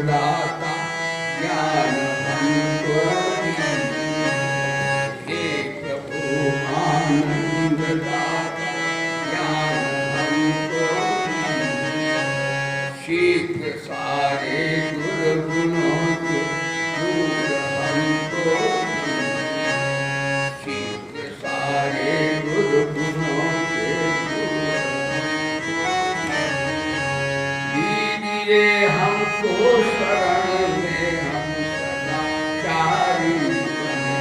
दाता ज्ञान हमको हे प्रभु आनंद दाता ज्ञान हमको शीघ्र सारे दुर्गुणों के दूर हमको शीघ्र सारे दुर्गुणों के दूर दीजिए हमको शरण में हम सदा चारी बने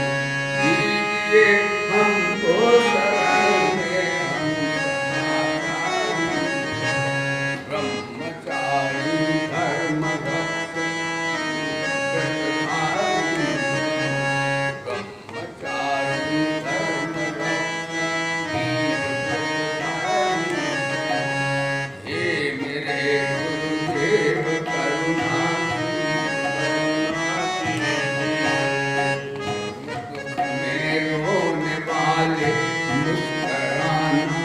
दीजिए हमको शरण में हम सदा चारी ब्रह्मचारी धर्म व्रतधारी ब्रह्मचारी धर्म हे मेरे गुरुदेव करुणा दुख में रोने वाले मुस्कुराना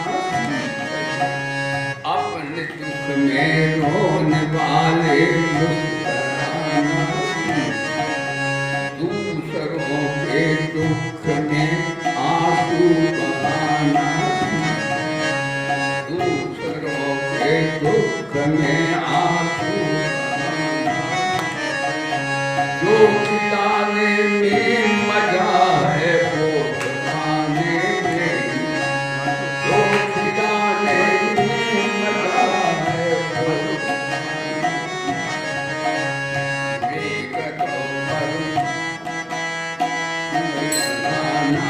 अपने दुख में रोने वाले मुस्कुराना दूसरों के दुख में आंसू बहाना दूसरों के दुख में आंसू बहाना जो खिलाने में मजा है वो खाने में जो खिलाने में मजा है वो बेगत पर मुस्कुराना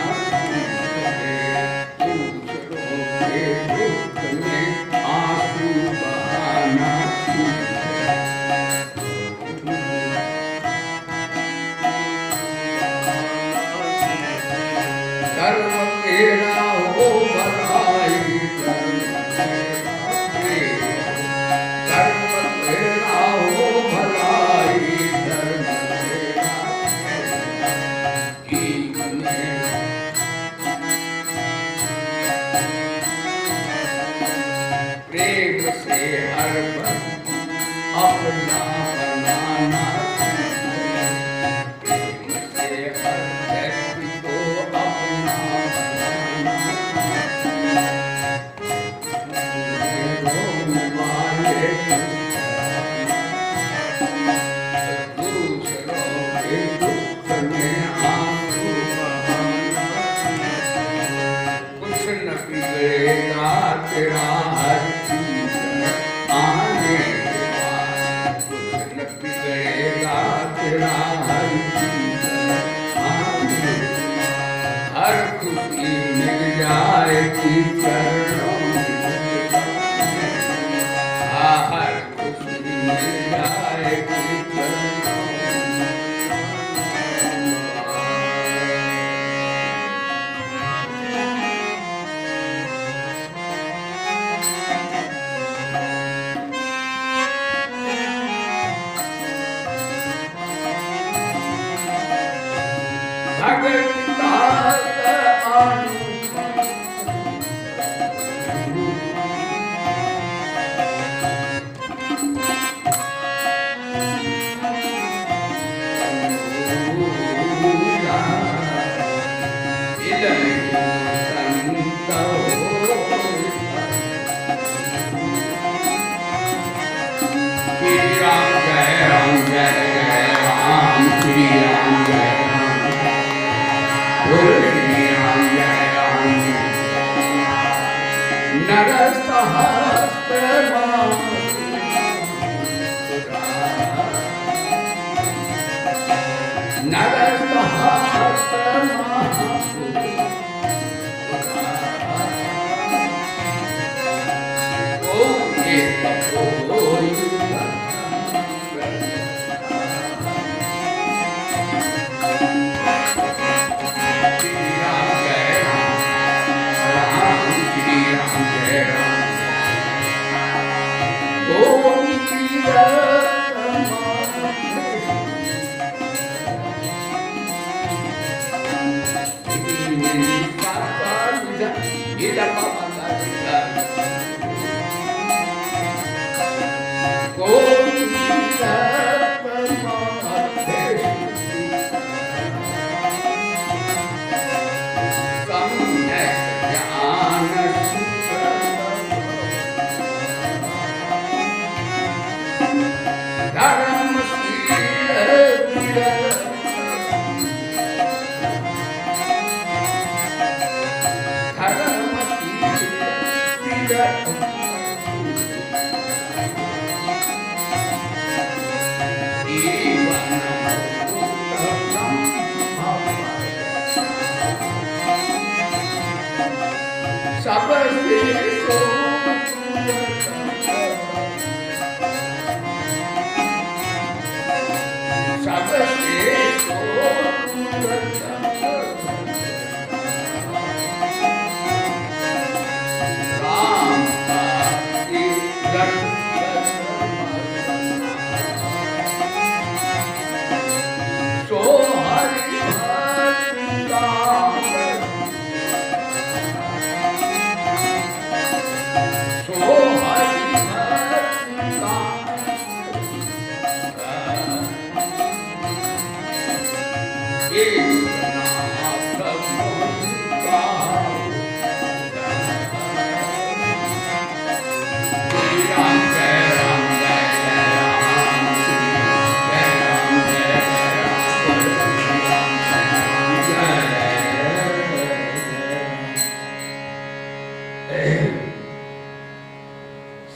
दूसरों के दुख में आंसू बहाना धर्म तेरा हो भलाई धर्म तेरा हो भलाई धर्म तेरा जीवन प्रेम से हर पल अपना बनाना प्रेम से हर व्यक्ति को अपना बनाना रोने वाले दूसरों के दुख में आंसू बहाना कुछ न बिगड़ेगा तेरा हर चीज आने के बाद कुछ न बिगड़ेगा तेरा हर चीज आने के बाद हर खुशी मिल जाएगी चरणों में हर खुशी मिल जाएगी चरणों में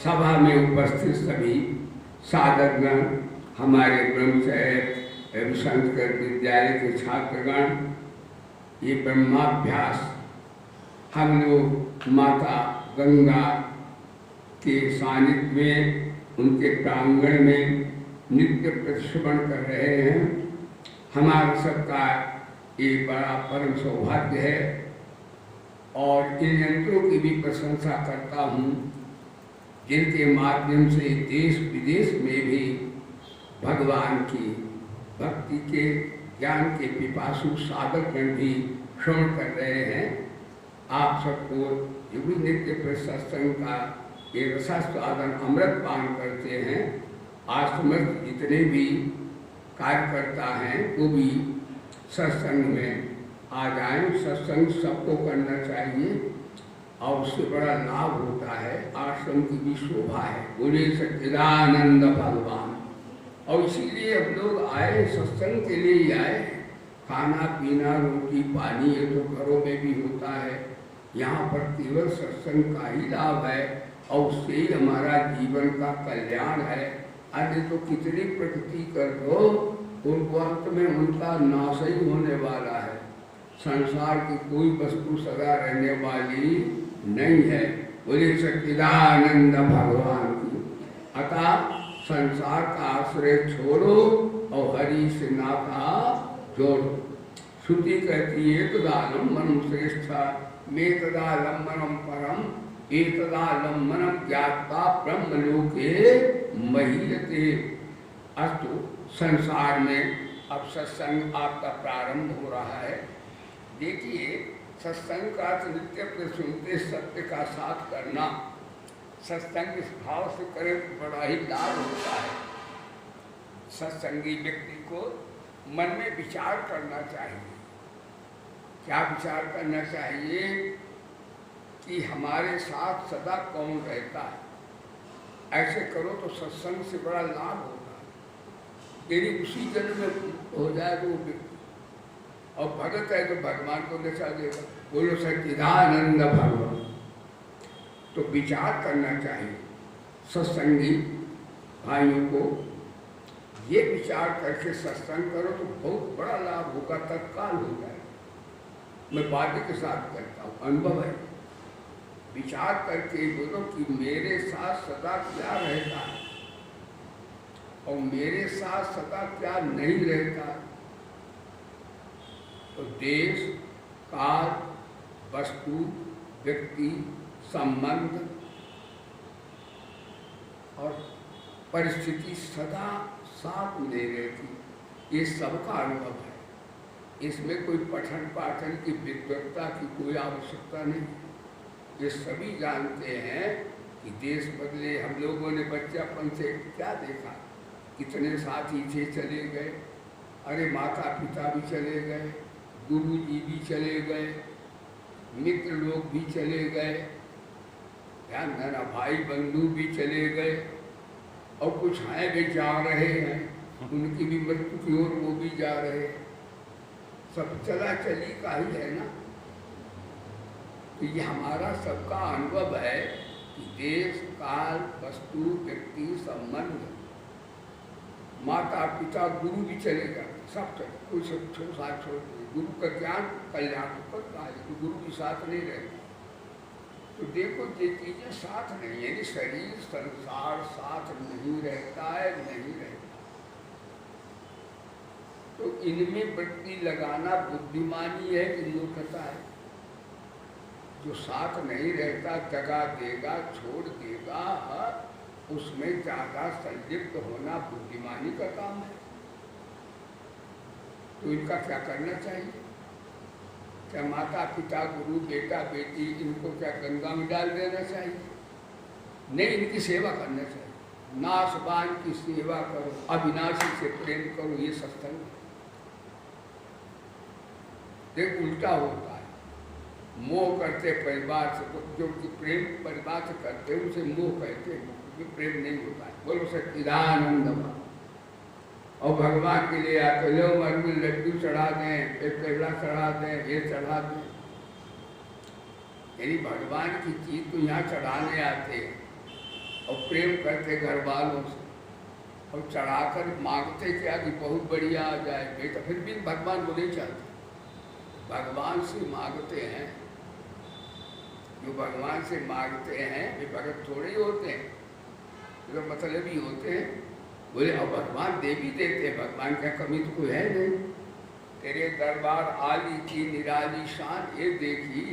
सभा में उपस्थित सभी साधकगण, हमारे ब्रह्मचर्य एवं संस्कृत विद्यालय के छात्रगण, ये ब्रह्माभ्यास हम लोग माता गंगा के सानिध्य में, उनके प्रांगण में नित्य प्रतिश्रवण कर रहे हैं। हमारा सबका ये बड़ा परम सौभाग्य है और इन यंत्रों की भी प्रशंसा करता हूँ, जिनके माध्यम से देश विदेश में भी भगवान की भक्ति के ज्ञान के पिपासु साधकगण भी श्रवण कर रहे हैं। आप सबको जो भी नित्य सत्संग का ये रसास्वादन अमृत पान करते हैं, आज समस्त जितने भी कार्यकर्ता हैं वो भी सत्संग में आ जाएं। सत्संग सबको करना चाहिए और उससे बड़ा लाभ होता है, आश्रम की भी शोभा है। बोले सच्चिदानंद भगवान। और इसीलिए हम लोग आए, सत्संग के लिए ही आए। खाना पीना रोटी पानी ये तो घरों में भी होता है, यहाँ पर केवल सत्संग का ही लाभ है और उससे ही हमारा जीवन का कल्याण है। अन्य तो कितनी प्रगति कर दो, उनको अंत में उनका नाश ही होने वाला है। संसार की कोई वस्तु सदा रहने वाली नहीं है। बोले सच्चिदानंद भगवान की। अतः संसार का आश्रय छोड़ो और हरि से नाता जोड़ो। श्रुति कहती है एकदालम मनम श्रेष्ठ मेतदालम्बनम परम एतदालम्बनम ज्ञात्वा ब्रह्मलोके महीयते। अस्तु, संसार में अब सत्संग आपका प्रारंभ हो रहा है। देखिए, सत्संग का नित्य सुनते सत्य का साथ करना, सत्संग इस भाव से करें तो बड़ा ही लाभ होता है। सत्संगी व्यक्ति को मन में विचार करना चाहिए। क्या विचार करना चाहिए कि हमारे साथ सदा कौन रहता है। ऐसे करो तो सत्संग से बड़ा लाभ होता है। यदि उसी जन्म में हो जाए तो व्यक्ति और भगत है तो भगवान को दशा देगा। बोलो सच्चिदानंद भगवान। तो विचार करना चाहिए। सत्संगी भाइयों को ये विचार करके सत्संग करो तो बहुत बड़ा लाभ होगा, तत्काल हो जाएगा। मैं बातें के साथ करता हूँ, अनुभव है। विचार करके बोलो कि मेरे साथ सदा क्या रहता है और मेरे साथ सदा क्या नहीं रहता। तो देश, काल, वस्तु, व्यक्ति संबंध और परिस्थिति सदा साथ में रहती, ये सबका अनुभव है। इसमें कोई पठन पाठन की विद्वत्ता की कोई आवश्यकता नहीं। ये सभी जानते हैं कि देश बदले, हम लोगों ने बच्चापन से क्या देखा, कितने साथी थे चले गए, अरे माता पिता भी चले गए, गुरु जी भी चले गए, मित्र लोग भी चले गए, ध्यान देना, भाई बंधु भी चले गए, और कुछ हैं भी जा रहे हैं, उनकी भी मृत्यु की ओर वो भी जा रहे हैं। सब चला चली का ही है ना। तो ये हमारा सबका अनुभव है कि देश काल वस्तु व्यक्ति संबंध, माता पिता गुरु भी चलेगा, सब चले, कोई सब साथ छोड़, गुरु का ज्ञान कल्याण करता है तो गुरु भी साथ नहीं रहता। तो देखो ये चीजें साथ नहीं, यानी शरीर संसार साथ नहीं रहता है, नहीं रहता। तो इनमें वृत्ति लगाना बुद्धिमानी है कि मूर्खता है? जो साथ नहीं रहता, जगा देगा, छोड़ देगा, उसमें ज्यादा संलिप्त होना बुद्धिमानी का काम है। तो इनका क्या करना चाहिए? क्या माता पिता गुरु बेटा बेटी इनको क्या गंगा में डाल देना चाहिए? नहीं, इनकी सेवा करना चाहिए। नाशवान की सेवा करो, अविनाशी से प्रेम करो, ये सत्संग है। देख उल्टा होता है, मोह करते परिवार से, तो जो प्रेम परिवार से करते हैं उसे मोह कहते हैं, क्योंकि प्रेम नहीं होता है। बोलो सच्चिदानंद। और भगवान के लिए आते लो मरमी लड्डू चढ़ा दें, एक पेड़ा चढ़ा दें, ये चढ़ा दें, यानी भगवान की चीज तो यहाँ चढ़ाने आते हैं और प्रेम करते घर वालों से, और चढ़ाकर मांगते क्या कि बहुत बढ़िया आ जाए बेटा, फिर भी भगवान को नहीं चाहते। भगवान से मांगते हैं, जो भगवान से मांगते हैं वे भगत थोड़े ही होते हैं, जो मतलब ही होते हैं। बोले अब भगवान दे भी देते, भगवान का कमी तो कोई है नहीं। तेरे दरबार आली की निराली शान, ये देखी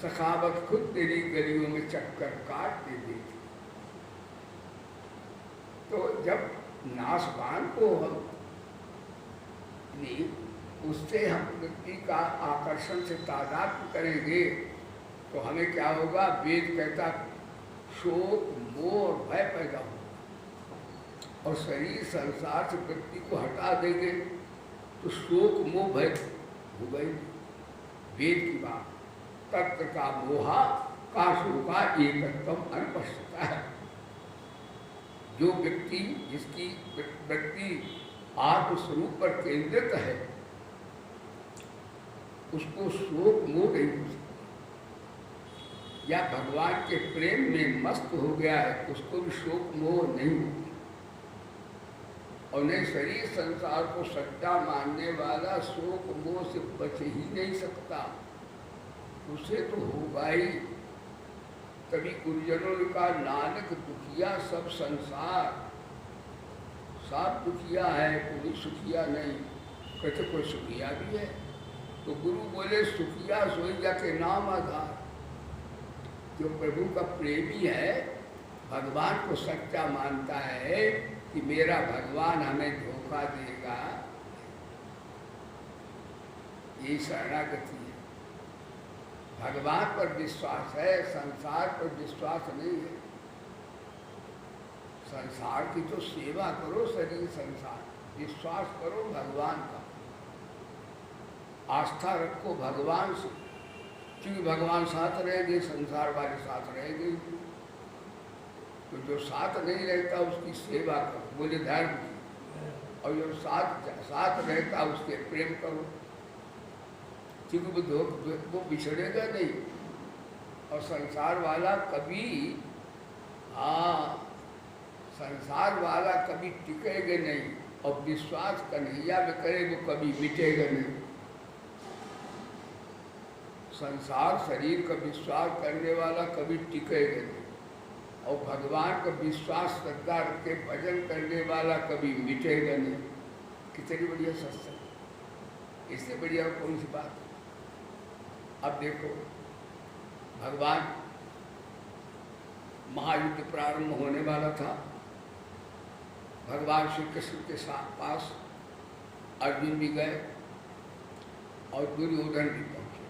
सखावत खुद तेरी गलियों में चक्कर काट दे देती। तो जब नाशवान को हम नहीं, उससे हम व्यक्ति का आकर्षण से तादाद करेंगे तो हमें क्या होगा? वेद कहता शोक मोह और भय पैदा होगा, और शरीर संसार से व्यक्ति को हटा देंगे तो शोक मोह भय हो गई। वेद की बात, तत्व का मोहा का शोका एकत्वम अनुपस्थिता है। जो व्यक्ति, जिसकी व्यक्ति आत्मस्वरूप पर केंद्रित है, उसको शोक मोह नहीं हो सकता। या भगवान के प्रेम में मस्त हो गया है, उसको भी शोक मोह नहीं होती। और नहीं, शरीर संसार को सच्चा मानने वाला शोक मोह से बच ही नहीं सकता, उसे तो होगा ही। तभी गुरुजनों ने कहा नानक दुखिया सब संसार, सब दुखिया है, कोई सुखिया नहीं। कहते कोई सुखिया भी है? तो गुरु बोले सुखिया सोई जाके नाम आधार। जो प्रभु का प्रेमी है, भगवान को सच्चा मानता है कि मेरा भगवान हमें धोखा देगा, ये शरणागति है। भगवान पर विश्वास है, संसार पर विश्वास नहीं है। संसार की तो सेवा करो, शरीर संसार, विश्वास करो भगवान का, आस्था रखो भगवान से, क्योंकि भगवान साथ रहेंगे, संसार वाले साथ रहेंगे। तो जो साथ नहीं रहता उसकी सेवा करो, बोले धर्म की, और जो साथ रहता उसके प्रेम करो, क्योंकि वो बिछड़ेगा नहीं। और संसार वाला कभी, संसार वाला कभी टिकेगा नहीं, और विश्वास कन्हैया में करे वो कभी मिटेगा नहीं। संसार शरीर का विश्वास करने वाला कभी टिकेगा नहीं, और भगवान का विश्वास श्रद्धा रख के भजन करने वाला कभी मिटेगा नहीं। कितनी बढ़िया सत्संग, इससे बढ़िया कौन सी बात। अब देखो, भगवान महायुद्ध प्रारंभ होने वाला था। भगवान श्री कृष्ण के पास अर्जुन भी गए और दुर्योधन भी पहुंचे।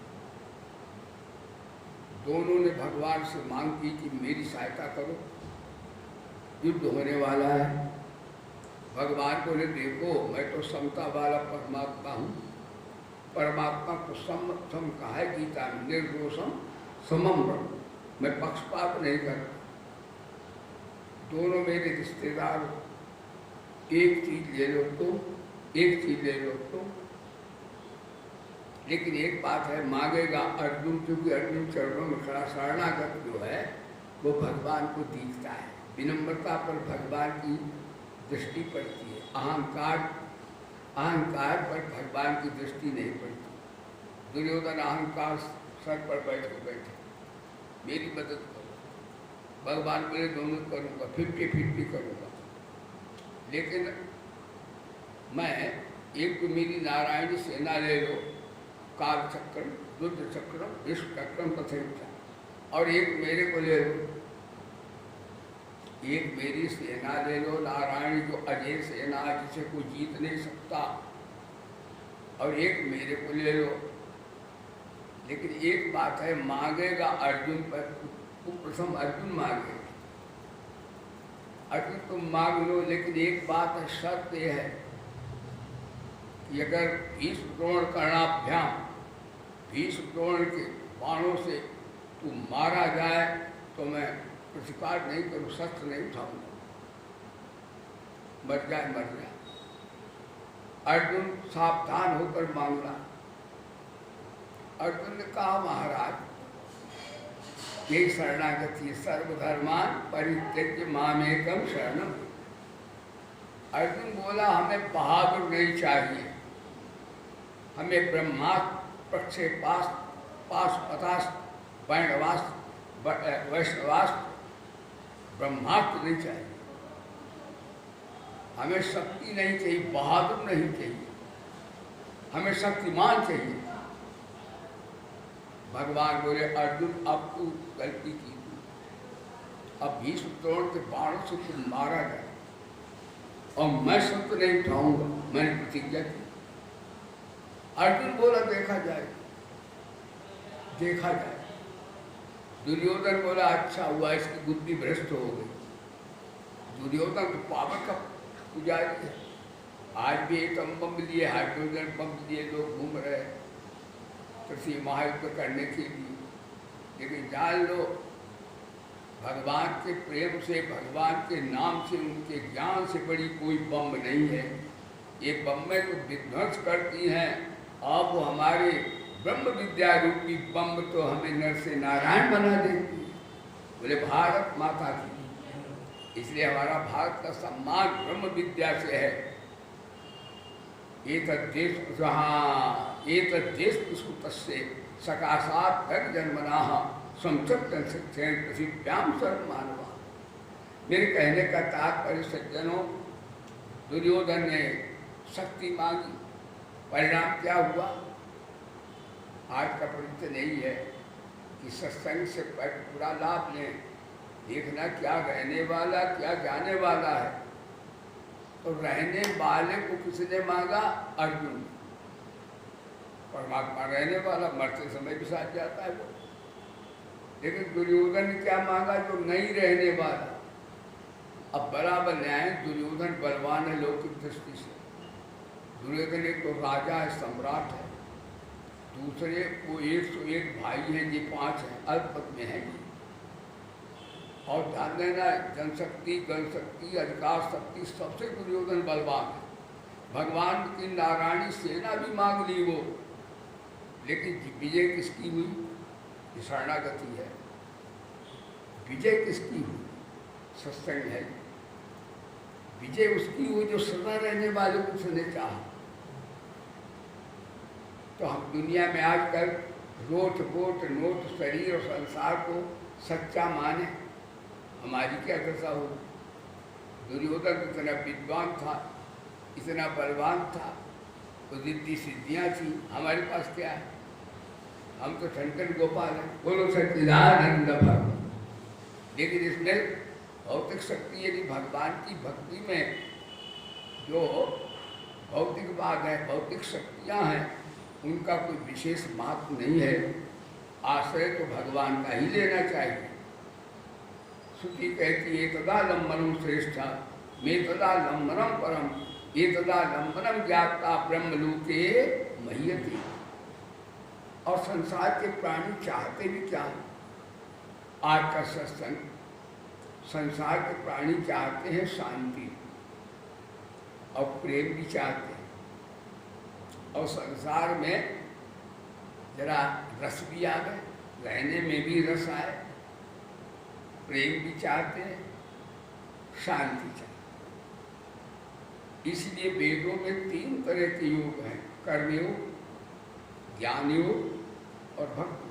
दोनों ने भगवान से मांग की कि मेरी सहायता करो, युद्ध होने वाला है। भगवान बोले देखो मैं तो समता वाला परमात्मा हूँ, परमात्मा को सम कहा है गीता में, निर्दोषम समम ब्रह्म, मैं पक्षपात नहीं करता। दोनों मेरे रिश्तेदार, एक चीज ले लो तो, एक चीज ले लो तो, लेकिन एक बात है, मांगेगा अर्जुन, क्योंकि अर्जुन चरणों में खड़ा शरणागत जो है वो भगवान को दिखता है। विनम्रता पर भगवान की दृष्टि पड़ती है, अहंकार पर भगवान की दृष्टि नहीं पड़ती। दुर्योधन अहंकार सर पर बैठ के बैठे, मेरी मदद करो। भगवान मेरे दोनों करूँगा, 50-50 करूँगा, लेकिन मैं एक तो मेरी नारायणी सेना ले लो, काल चक्रम, रुद्र चक्रम, विश्व चक्रम तथा, और एक मेरे को ले लो, एक मेरी सेना ले लो, नारायण जो अजय सेना जिसे कोई जीत नहीं सकता, और एक मेरे को ले लो। लेकिन एक बात है, मांगेगा अर्जुन पर, प्रथम अर्जुन मांगेगा। अर्जुन तुम मांग लो, लेकिन एक बात है, शर्त यह है कि अगर भीष्म द्रोण कर्णाभ्याम, भीष्म द्रोण के बाणों से तू मारा जाए तो मैं प्रतिकार नहीं करूँ, शस्त्र नहीं उठाऊंगा, मर जाए मर जाए। अर्जुन सावधान होकर मांगना। अर्जुन ने कहा महाराज यही शरणागति, सर्वधर्मान परित्यज्य मामेकम शरणम। अर्जुन बोला हमें बहादुर नहीं चाहिए, हमें ब्रह्मास्त्र, प्रक्षेपास्त्र, पाशुपतास्त्र, वैष्णवास्त्र, वैष्णवास्त्र, ब्रह्मास्त्र नहीं चाहिए। हमें शक्ति नहीं चाहिए, बहादुर नहीं चाहिए, हमें शक्तिमान चाहिए। भगवान बोले अर्जुन अब तू गलती की, अब भीष्म द्रोण के बाणों से तुम मारा जाए और मैं शस्त्र नहीं उठाऊंगा, मैंने प्रतिज्ञा की। अर्जुन बोला देखा जाए, देखा जाए। दुर्योधन बोला अच्छा हुआ, इसकी बुद्धि भ्रष्ट हो गई। दुर्योधन तो पावर का पुजारी है, आज भी एटम बम लिए, हाइड्रोजन बम लिए लोग घूम रहे हैं पृथ्वी महायुद्ध करने के लिए। लेकिन जान लो भगवान के प्रेम से, भगवान के नाम से, उनके ज्ञान से बड़ी कोई बम नहीं है। ये बम्बें तो विध्वंस करती हैं, अब वो हमारे ब्रह्म विद्या रूपी बम तो हमें नर से नारायण बना देती है। बोले भारत माता की, इसलिए हमारा भारत का सम्मान ब्रह्म विद्या से है। एक देश सुतस्य सकाशात जन्मना पृथिव्याम सर्वमानवा। मेरे कहने का तात्पर्य सज्जनों, दुर्योधन ने शक्ति मांगी, परिणाम क्या हुआ? आज का परिचय नहीं है कि सत्संग से पूरा लाभ लें, देखना क्या रहने वाला क्या जाने वाला है। तो रहने वाले को किसने मांगा? अर्जुन। परमात्मा रहने वाला, मरते समय भी साथ जाता है वो। लेकिन दुर्योधन ने क्या मांगा? जो नहीं रहने वाला। अब बराबर न्याय, दुर्योधन बलवान है लौकिक दृष्टि से। दुर्योधन एक तो राजा है, सम्राट है, दूसरे वो 101 भाई हैं, ये 5 हैं, अल्पमत में हैं ये। और ध्यान देना, जनशक्ति, गण शक्ति, अधिकार शक्ति, सबसे दुर्योधन बलवान है। भगवान की नारायणी सेना भी मांग ली वो, लेकिन विजय किसकी हुई? शरणागति है। विजय किसकी हुई? सत्संग है। विजय उसकी हुई जो सदा रहने वाले को उसने चाहा। तो हम दुनिया में आजकल रोट बोट नोट शरीर और संसार को सच्चा माने, हमारी क्या दशा हो? दुर्योधन इतना विद्वान था, इतना बलवान था, तो रिद्धि सिद्धियाँ थी। हमारे पास क्या है? हम तो ठनठन गोपाल हैं। बोलो सच्चिदानंद भगवान। लेकिन इसमें भौतिक शक्ति यदि भगवान की भक्ति में जो भौतिकवाद है, भौतिक शक्तियाँ हैं, उनका कोई विशेष महत्व नहीं है। आश्रय तो भगवान का ही लेना चाहिए। श्रुति कहती है तदालंबनम श्रेष्ठा मे तदालंबनम परम ये तदालंबनम ज्ञाता ब्रह्मलोके मह्यते। और संसार के प्राणी चाहते भी क्या? आज का सत्संग, संसार के प्राणी चाहते हैं शांति और प्रेम भी चाहते हैं, और संसार में जरा रस भी आ गए, रहने में भी रस आए, प्रेम भी चाहते हैं, शांति चाहते हैं। इसलिए वेदों में 3 तरह के योग हैं, कर्मयोग, ज्ञान योग और भक्ति।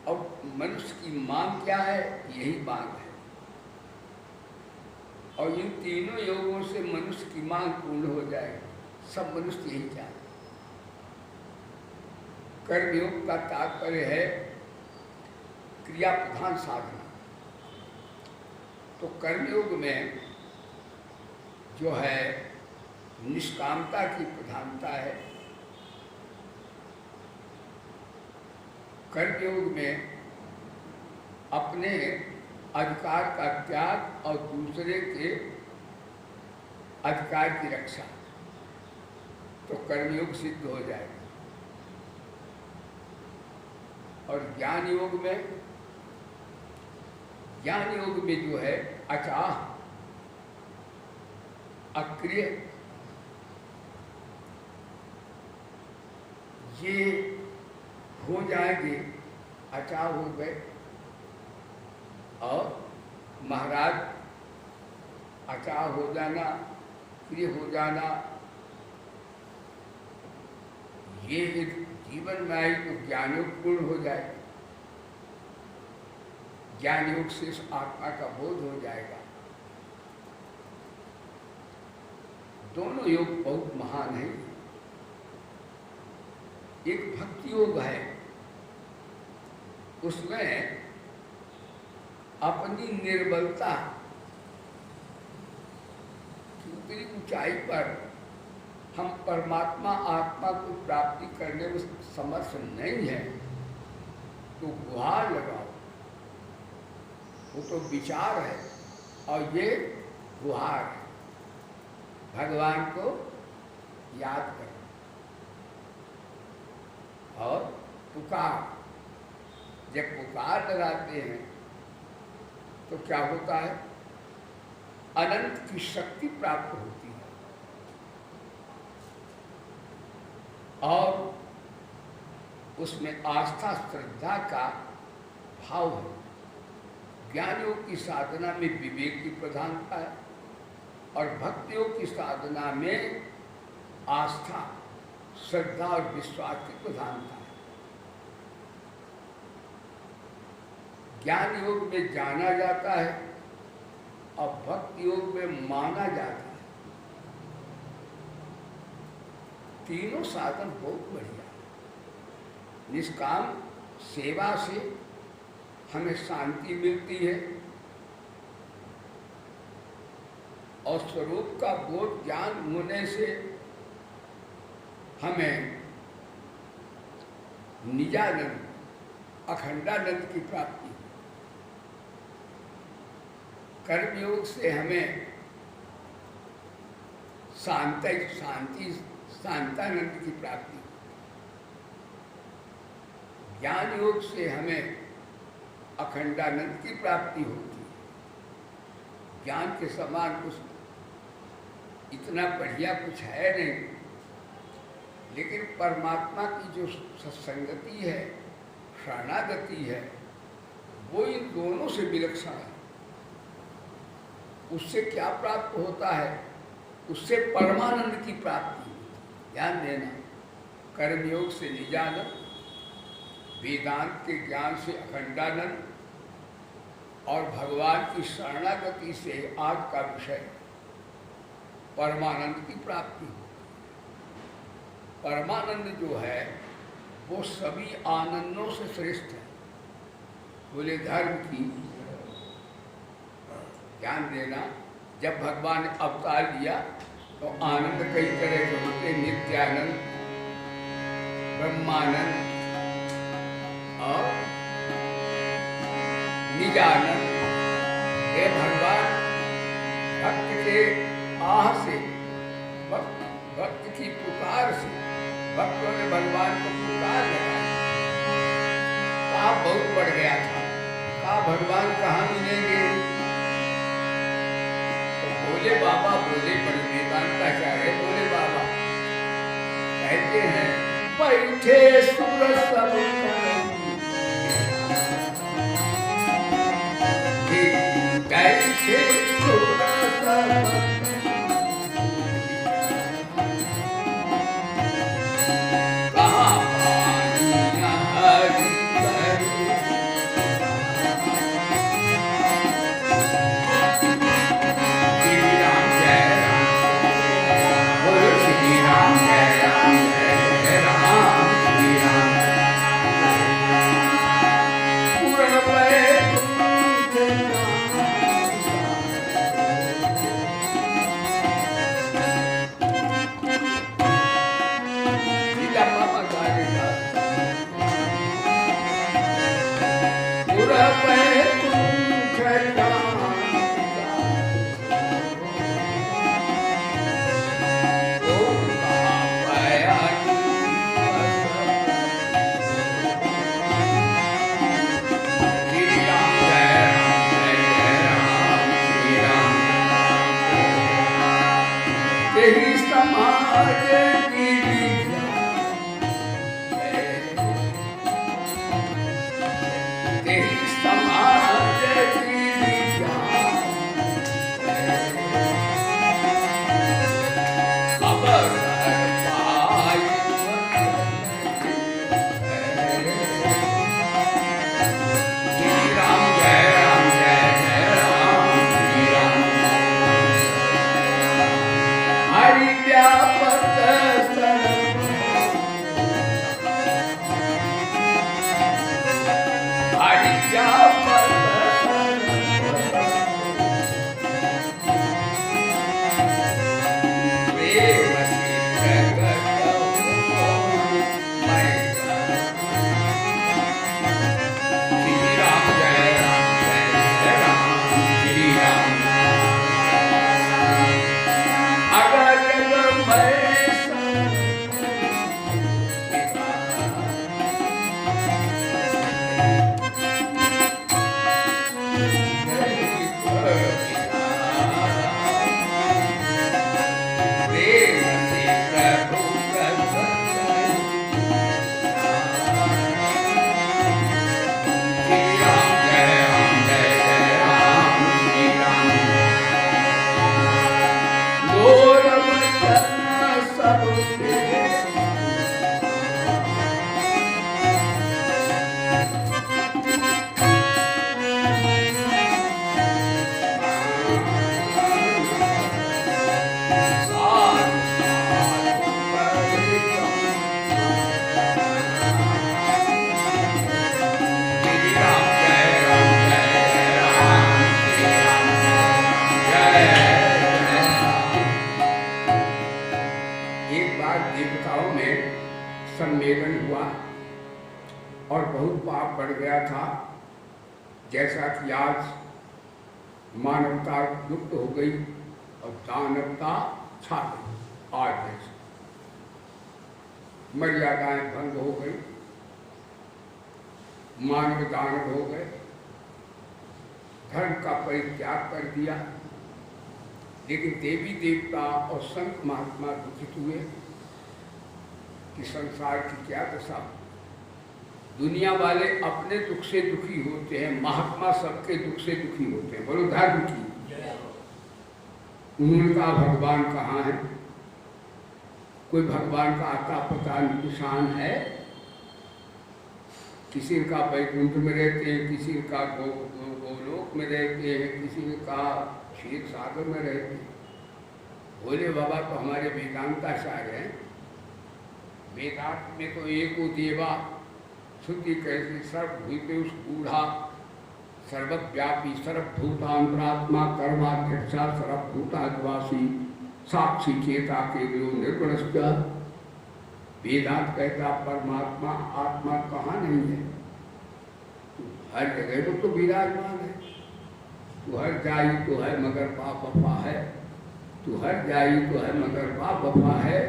और मनुष्य की मांग क्या है? यही मांग है, और इन तीनों योगों से मनुष्य की मांग पूर्ण हो जाएगी। सब मनुष्य यही चाहते हैं। कर्मयोग का तात्पर्य है क्रिया प्रधान साधना। तो कर्मयोग में जो है निष्कामता की प्रधानता है। कर्मयोग में अपने अधिकार का त्याग और दूसरे के अधिकार की रक्षा, तो कर्मयोग सिद्ध हो जाएगा। और ज्ञान योग में जो है अचाह, अक्रिय, ये हो जाएंगे, अचाह हो गए। और महाराज अचाह हो जाना, प्रिय हो जाना, ये एक जीवन में आई तो ज्ञान योग पूर्ण हो जाए। ज्ञान योग से आत्मा का बोध हो जाएगा। दोनों योग बहुत महान है। एक भक्ति योग है, उसमें अपनी निर्बलता की ऊपरी ऊंचाई पर हम परमात्मा आत्मा को प्राप्ति करने में समर्थ नहीं है तो गुहार लगाओ, वो तो विचार है और ये गुहार है। भगवान को याद करो और पुकार। जब पुकार लगाते हैं तो क्या होता है? अनंत की शक्ति प्राप्त होती है और उसमें आस्था श्रद्धा का भाव है। ज्ञान योग की साधना में विवेक की प्रधानता है और भक्ति योग की साधना में आस्था श्रद्धा और विश्वास की प्रधानता है। ज्ञान योग में जाना जाता है और भक्ति योग में माना जाता है। तीनों साधन बहुत बढ़िया है। निष्काम सेवा से हमें शांति मिलती है और स्वरूप का बोध ज्ञान होने से हमें निजानंद अखंडानंद की प्राप्ति। कर्मयोग से हमें शांतानंद की प्राप्ति। ज्ञान योग से हमें अखंडानंद की प्राप्ति होती है। ज्ञान के समान कुछ इतना बढ़िया कुछ है नहीं, लेकिन परमात्मा की जो सत्संगति है, शरणागति है, वो इन दोनों से विलक्षण है। उससे क्या प्राप्त होता है? उससे परमानंद की प्राप्ति। ध्यान देना, कर्मयोग से निजानंद, वेदांत के ज्ञान से अखंडानंद और भगवान की शरणागति से आज का विषय परमानंद की प्राप्ति। परमानंद जो है वो सभी आनंदों से श्रेष्ठ है। बोले धर्म की। ध्यान देना, जब भगवान ने अवतार लिया तो आनंद कई तरह के होते, नित्यानंद, ब्रह्मानंद और निजानंद। हे भगवान, भक्त के आह से, भक्त की पुकार से भक्तों ने भगवान को पुकार लगाया। पाप बहुत बढ़ गया था, कहा भगवान कहाँ मिलेंगे? तो बोले बाबा बोले, बड़े वेदांताचार्य बोले बाबा कहते हैं, बैठे सुर सब कैसे सुर सब जैसा कि आज मानवता लुप्त हो गई और दानवता छा गई, आज जैसे मर्यादाएं भंग हो गई, मानव दानव हो गए, धर्म का परित्याग कर दिया। लेकिन देवी देवता और संत महात्मा दुखित हुए कि संसार की क्या दशा। दुनिया वाले अपने दुख से दुखी होते हैं, महात्मा सबके दुख से दुखी होते हैं। बोलो धर्म की। उन्होंने कहा भगवान कहाँ है? कोई भगवान का आता पता निशान है? किसी का वैकुंठ में रहते हैं, किसी का गोलोक में रहते हैं, किसी का क्षीर सागर में रहते हैं। भोले बाबा तो हमारे वेदांताचार्य हैं। वेदांत में तो एको देवा श्रुति कैसे सर्वभूतेषु गूढ़ा सर्वव्यापी सर्वभूतांतरात्मा कर्माध्यक्षा सर्वभूतादिवासी साक्षी चेता केवलो निर्गुणश्च। वेदांत कहता परमात्मा आत्मा कहाँ नहीं है, हर जगह तो विराजमान है। तू हर जाई तो है मगर पाप वफा है, तू हर जाई तो है मगर पाप वफा है।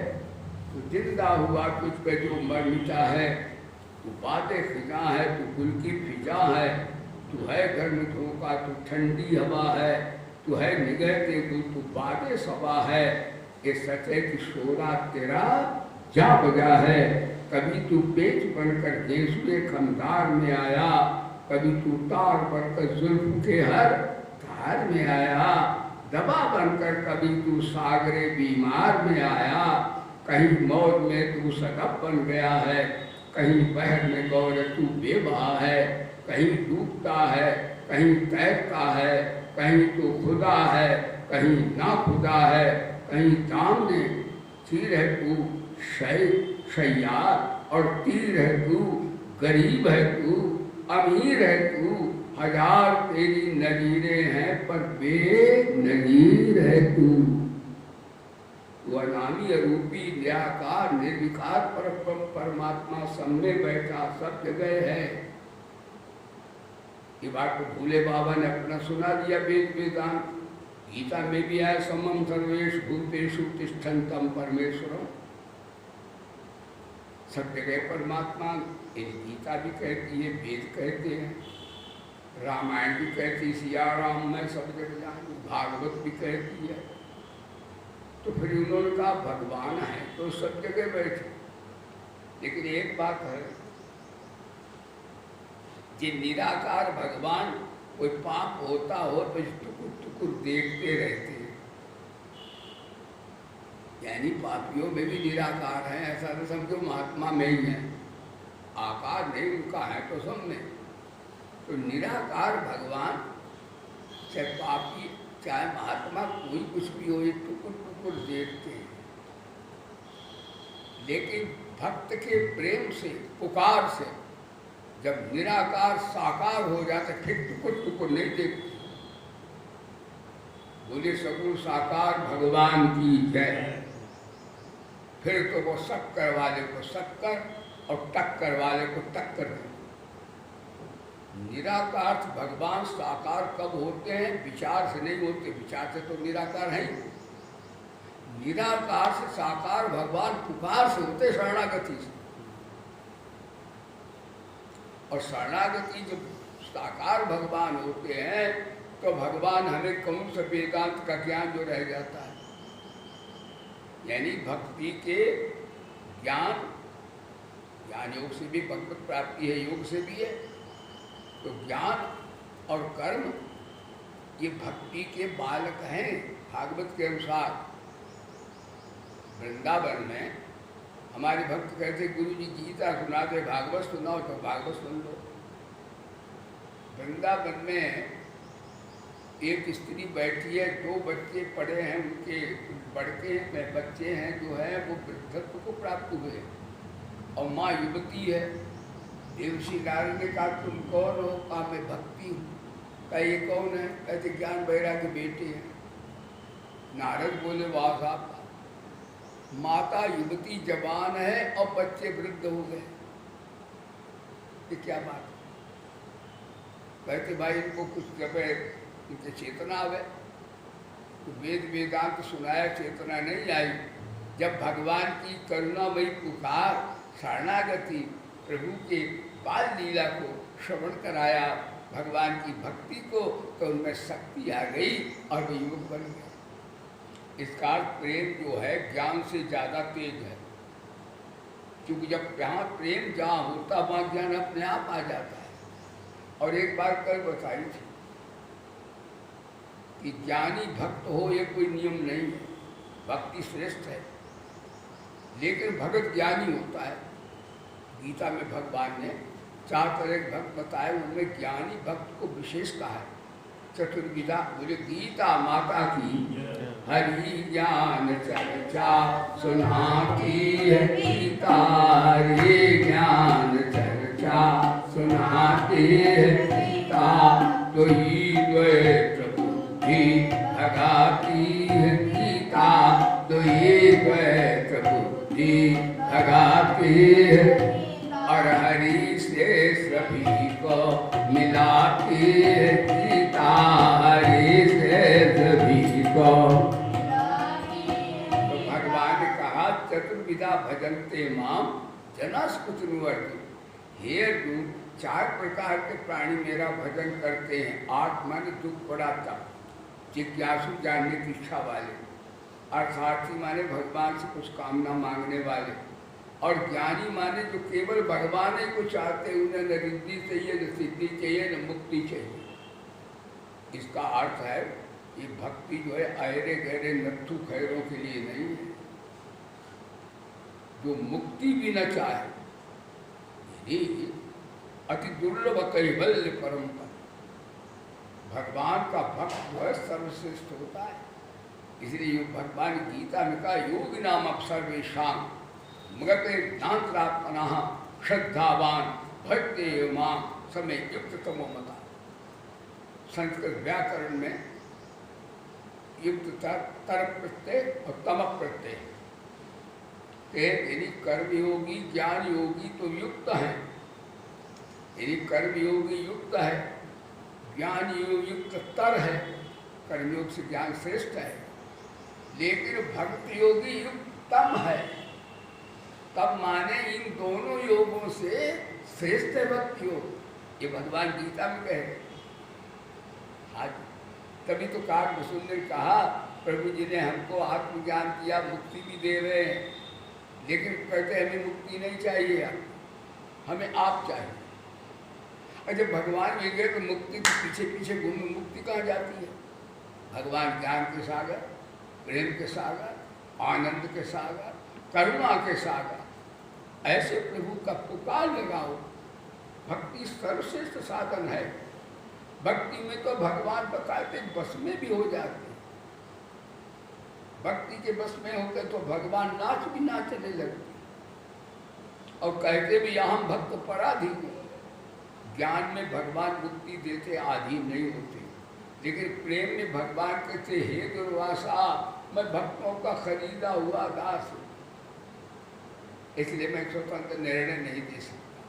तू जिंदा हुआ तुझ पे जो मर मिटा है, तू बातें खिजा है, तू गुल की फिजा है, तू है गर्म धोखा, तू ठंडी हवा है, तू है निगहते तू बातें सबा है। ये सच है कि शोरा तेरा जा बजा है। कभी तू पेच बनकर गेंसुए खमदार में आया, कभी तू तार बनकर जुल्फ के हर धार में आया। दवा बनकर कभी तू सागरे बीमार में आया, कहीं मौत में तू सदब बन गया है, कहीं बहर में गौर तू बेबहा है, कहीं डूबता है कहीं तैरता है, कहीं तू खुदा है कहीं ना खुदा है, कहीं सामने सिर है तू शैयार और तीर है तू, गरीब है तू अमीर है तू, हजार तेरी नजीरें हैं पर बेनजीर है तू। अनामी अरूपी निराकार निर्विकार परमात्मा सब में बैठा सब जगह है। ये बात तो भूले बाबा ने अपना सुना दिया वेद वेदांत। गीता में भी है समम सर्वेश भूतेषु तिष्ठन्तम परमेश्वरम। सब जगह परमात्मा, गीता भी कहती है, वेद कहते हैं, रामायण भी कहती, सिया राम मैं सब जगह जानू, भागवत भी कहती है। तो फिर उन्होंने कहा भगवान है तो सब जगह बैठे। लेकिन एक बात है कि निराकार भगवान कोई पाप होता हो तो टुकुर टुकुर देखते रहते हैं, यानी पापियों में भी निराकार है, ऐसा तो समझो महात्मा में ही है, आकार नहीं उनका है तो सब में। तो निराकार भगवान चाहे पापी चाहे महात्मा कोई कुछ भी हो, ये टुकुर टुकुर देखते हैं। लेकिन भक्त के प्रेम से पुकार से जब निराकार साकार हो जाते फिर टुकुर टुकुर नहीं देखते। बोले सगुण साकार भगवान की जय। फिर तो वो शक्कर वाले को शक्कर और टक्कर वाले को टक्कर। निराकार भगवान साकार कब होते हैं? विचार से नहीं होते, विचार से तो निराकार है ही। निराकार से साकार भगवान पुकार से होते, शरणागति से। और शरणागति जब साकार भगवान होते हैं तो भगवान हमें कौन सा वेदांत का ज्ञान जो रह जाता है, यानी भक्ति के ज्ञान योग से भी भगवत प्राप्ति है, योग से भी है। तो ज्ञान और कर्म ये भक्ति के बालक हैं। भागवत के अनुसार वृंदावन में हमारे भक्त कहते गुरु जी गीता सुनाते, भागवत सुनाओ तो भागवत सुन लो। वृंदावन में एक स्त्री बैठी है, 2 बच्चे पड़े हैं, उनके बड़के बच्चे हैं जो है वो वृद्धत्व को प्राप्त हुए और माँ युवती है। देवशी नारद ने कहा तुम कौन हो? कहा मैं भक्ति हूँ। कहा ये कौन है? कहते ज्ञान वैराग्य बेटे हैं। नारद बोले वाह साहब, माता युवती जवान है और बच्चे वृद्ध हो गए, ये क्या बात है? कहते भाई इनको कुछ जब इनके चेतना आवे तो वेद वेदांत सुनाया, चेतना नहीं आई। जब भगवान की करुणामयी पुकार शरणागति प्रभु के बाल लीला को श्रवण कराया, भगवान की भक्ति को, तो उनमें शक्ति आ गई और वो युवक बन गया। इसका प्रेम जो है ज्ञान से ज़्यादा तेज है, क्योंकि जब जहाँ प्रेम जहाँ होता वहाँ ज्ञान अपने आप आ जाता है। और एक बात कल बताई थी कि ज्ञानी भक्त हो ये कोई नियम नहीं है, भक्ति श्रेष्ठ है, लेकिन भगत ज्ञानी होता है। गीता में भगवान ने 4 तरह के भक्त बताए, उनमें ज्ञानी भक्त को विशेष कहा है। चतुर्विधा बोले गीता माता की हरि ज्ञान चर्चा सुनाती है गीता, रे ज्ञान चर्चा सुनाती है गीता। तो ही द्वैत बुद्धि भगाती है गीता, तो ये द्वैत बुद्धि भगाती है और हरि से सभी को मिलाती है गीता, हरि से सभी को। तो भगवान ने कहा चतुर्विधा भजन्ते माम जनास्कुचनुवर्ति। हे अर्जुन, 4 प्रकार के प्राणी मेरा भजन करते हैं। आत्मा ने दुख बढ़ाता, जिज्ञासु जानने की इच्छा वाले, अर्थार्थी माने भगवान से कुछ कामना मांगने वाले, और ज्ञानी माने जो केवल भगवान ही को चाहते, उन्हें न रिद्धि चाहिए, न सिद्धि चाहिए, न मुक्ति चाहिए। इसका अर्थ है ये भक्ति जो है अहरे गहरे नत्थु खैरों के लिए नहीं है। जो मुक्ति भी न चाहे, यही अति दुर्लभ कैवल्य परंपरा। भगवान का भक्त जो है सर्वश्रेष्ठ होता है। इसलिए भगवान गीता में कहा योगी नाम सर्वेशाम मगते ज्ञात्रात्मना श्रद्धावान भक्ते मां समय युक्त तमो मता। संस्कृत व्याकरण में युक्त तर्क प्रत्यय और तमक प्रत्यय, यदि कर्मयोगी ज्ञान योगी तो युक्त है, यदि कर्मयोगी युक्त है, ज्ञान युक्त तर है, कर्मयोग से ज्ञान श्रेष्ठ है, लेकिन भक्त योगी युक्तम है। तब माने इन दोनों योगों से श्रेष्ठ है भक्ति योग। ये भगवान गीता में कहे। आज तभी तो काकभूषुंड ने कहा प्रभु जी ने हमको आत्मज्ञान दिया, मुक्ति भी दे रहे हैं, लेकिन कहते हमें मुक्ति नहीं चाहिए, हमें आप चाहिए। और जब भगवान मिल गए तो मुक्ति के पीछे पीछे घूमे, मुक्ति कहाँ जाती है? भगवान ज्ञान के सागर, प्रेम के सागर, आनंद के सागर, करुणा के सागर, ऐसे प्रभु का पुकार लगाओ। भक्ति सर्वश्रेष्ठ साधन है। भक्ति में तो भगवान बताते बस में भी हो जाते, भक्ति के बस में होते तो भगवान नाच भी नाचने लगते, और कहते भी यहाँ भक्त पराधीन। ज्ञान में भगवान मुक्ति देते, आधीन नहीं होते, लेकिन प्रेम में भगवान कहते हे दुर्वासा मैं भक्तों का खरीदा हुआ दास हूँ, इसलिए मैं स्वतंत्र निर्णय नहीं दे सकता।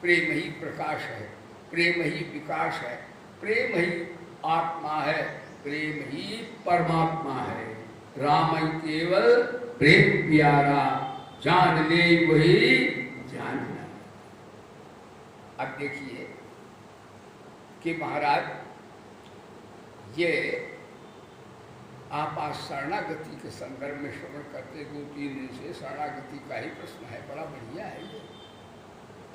प्रेम ही प्रकाश है, प्रेम ही विकास है, प्रेम ही आत्मा है, प्रेम ही परमात्मा है। राम केवल प्रेम प्यारा, जान ले वही जानना। अब देखिए कि महाराज ये आप आज शरणागति के संदर्भ में श्रवण करते 2-3 दिन से शरणागति का ही प्रश्न है, बड़ा बढ़िया है ये।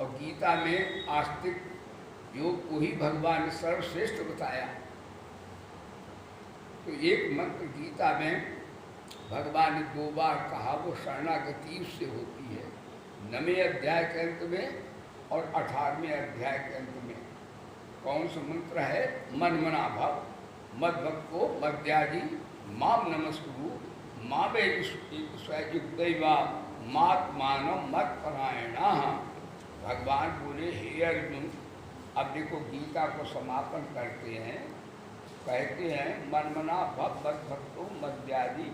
और गीता में आस्तिक योग को ही भगवान ने सर्वश्रेष्ठ बताया। तो एक मंत्र गीता में भगवान ने 2 बार कहा, वो शरणागति उससे होती है। 9वें अध्याय के अंत में और 18वें अध्याय के अंत में। कौन सा मंत्र है? मन मना भव मद भक्तो मद्याजी माम नमस्कुरु मावे स्वयुक्तैवा मात्मानम मत परायणा। भगवान बोले हे अर्जुन, अब देखो गीता को समापन करते हैं, कहते हैं मन मना भव मद भक्तो मद्याजी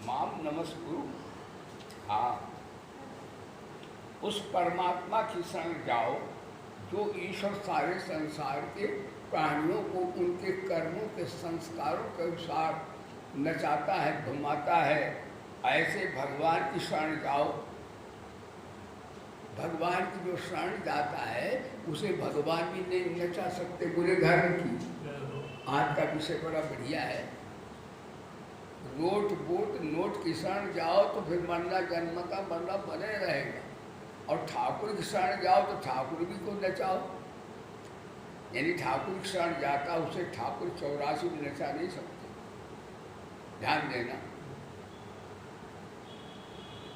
माम नमस्कुरु। हाँ, उस परमात्मा की शरण जाओ जो ईश्वर सारे संसार के प्राणियों को उनके कर्मों के संस्कारों के अनुसार नचाता है, घुमाता है। ऐसे भगवान की शरण जाओ। भगवान की जो शरण जाता है उसे भगवान भी नहीं नचा सकते बुरे धर्म की। आज का विषय बड़ा बढ़िया है। रोट बोट नोट की शरण जाओ तो फिर मरना जन्म का मरना बने रहेगा, और ठाकुर की शरण जाओ तो ठाकुर भी को नचाओ। यानी ठाकुर की शरण जाता उसे ठाकुर 84 भी नचा नहीं सकते। ध्यान देना।